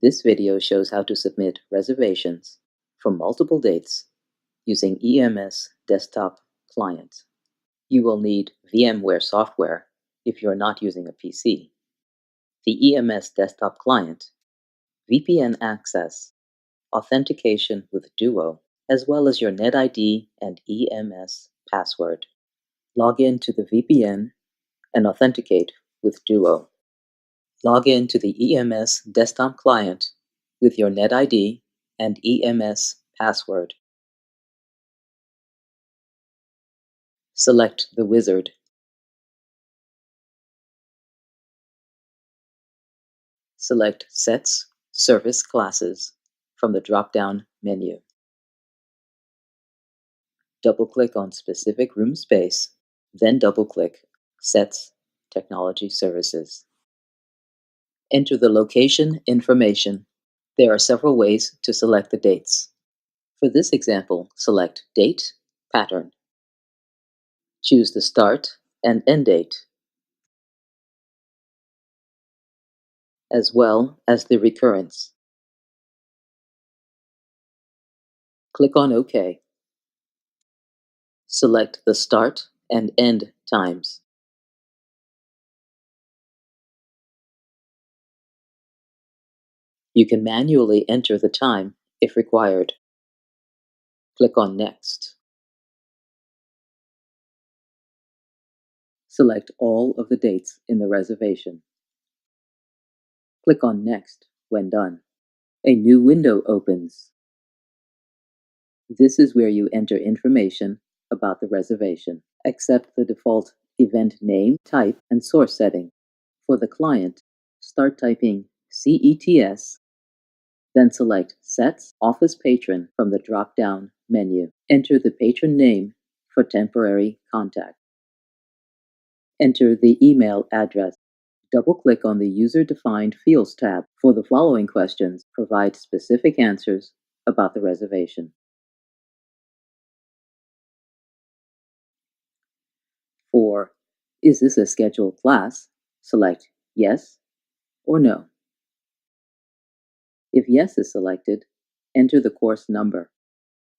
This video shows how to submit reservations for multiple dates using EMS Desktop Client. You will need VMware software if you're not using a PC, the EMS Desktop Client, VPN access, authentication with Duo, as well as your NetID and EMS password. Log in to the VPN and authenticate with Duo. Log in to the EMS Desktop Client with your NetID and EMS password. Select the wizard. Select Sets Service Classes from the drop-down menu. Double-click on specific room space, then double-click Sets Technology Services. Enter the location information. There are several ways to select the dates. For this example, select Date, Pattern. Choose the start and end date, as well as the recurrence. Click on OK. Select the start and end times. You can manually enter the time if required. Click on Next. Select all of the dates in the reservation. Click on Next when done. A new window opens. This is where you enter information about the reservation. Accept the default event name, type, and source setting. For the client, start typing CETS, then select CETS Office Patron from the drop-down menu. Enter the patron name for temporary contact. Enter the email address. Double-click on the User-Defined Fields tab. For the following questions, provide specific answers about the reservation. For Is this a scheduled class? Select Yes or No. If Yes is selected, enter the course number.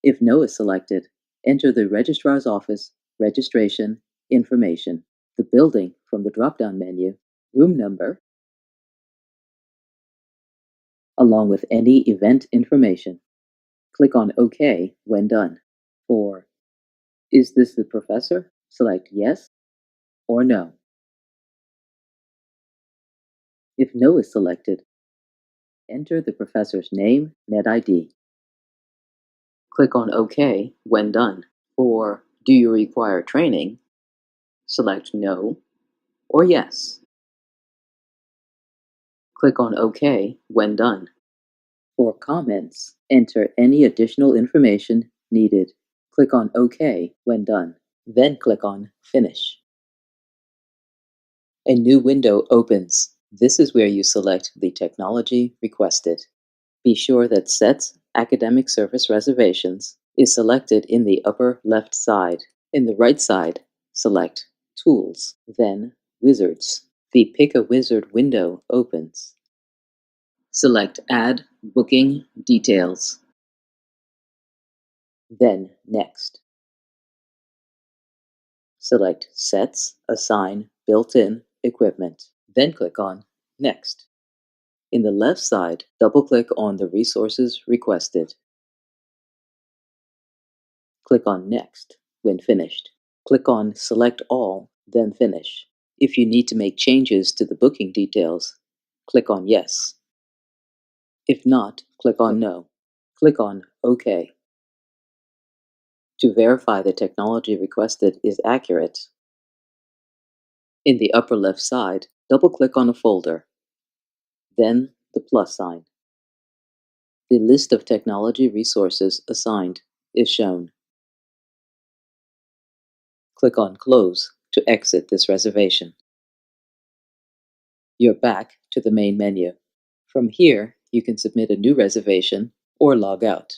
If No is selected, enter the Registrar's Office registration information, the building from the drop-down menu, room number, along with any event information. Click on OK when done. For Is this the professor? Select Yes or No. If No is selected, enter the professor's name, NetID. Click on OK when done. For Do you require training? Select No or Yes. Click on OK when done. For comments, enter any additional information needed. Click on OK when done. Then click on Finish. A new window opens. This is where you select the technology requested. Be sure that Sets Academic Service Reservations is selected in the upper left side. In the right side, select Tools, then Wizards. The Pick a Wizard window opens. Select Add Booking Details, then Next. Select Sets Assign Built-in Equipment, then click on Next. In the left side, double-click on the resources requested. Click on Next when finished. Click on Select All, then Finish. If you need to make changes to the booking details, click on Yes. If not, click on No. Click on OK. To verify the technology requested is accurate, in the upper left side, double-click on a folder, then the plus sign. The list of technology resources assigned is shown. Click on Close to exit this reservation. You're back to the main menu. From here, you can submit a new reservation or log out.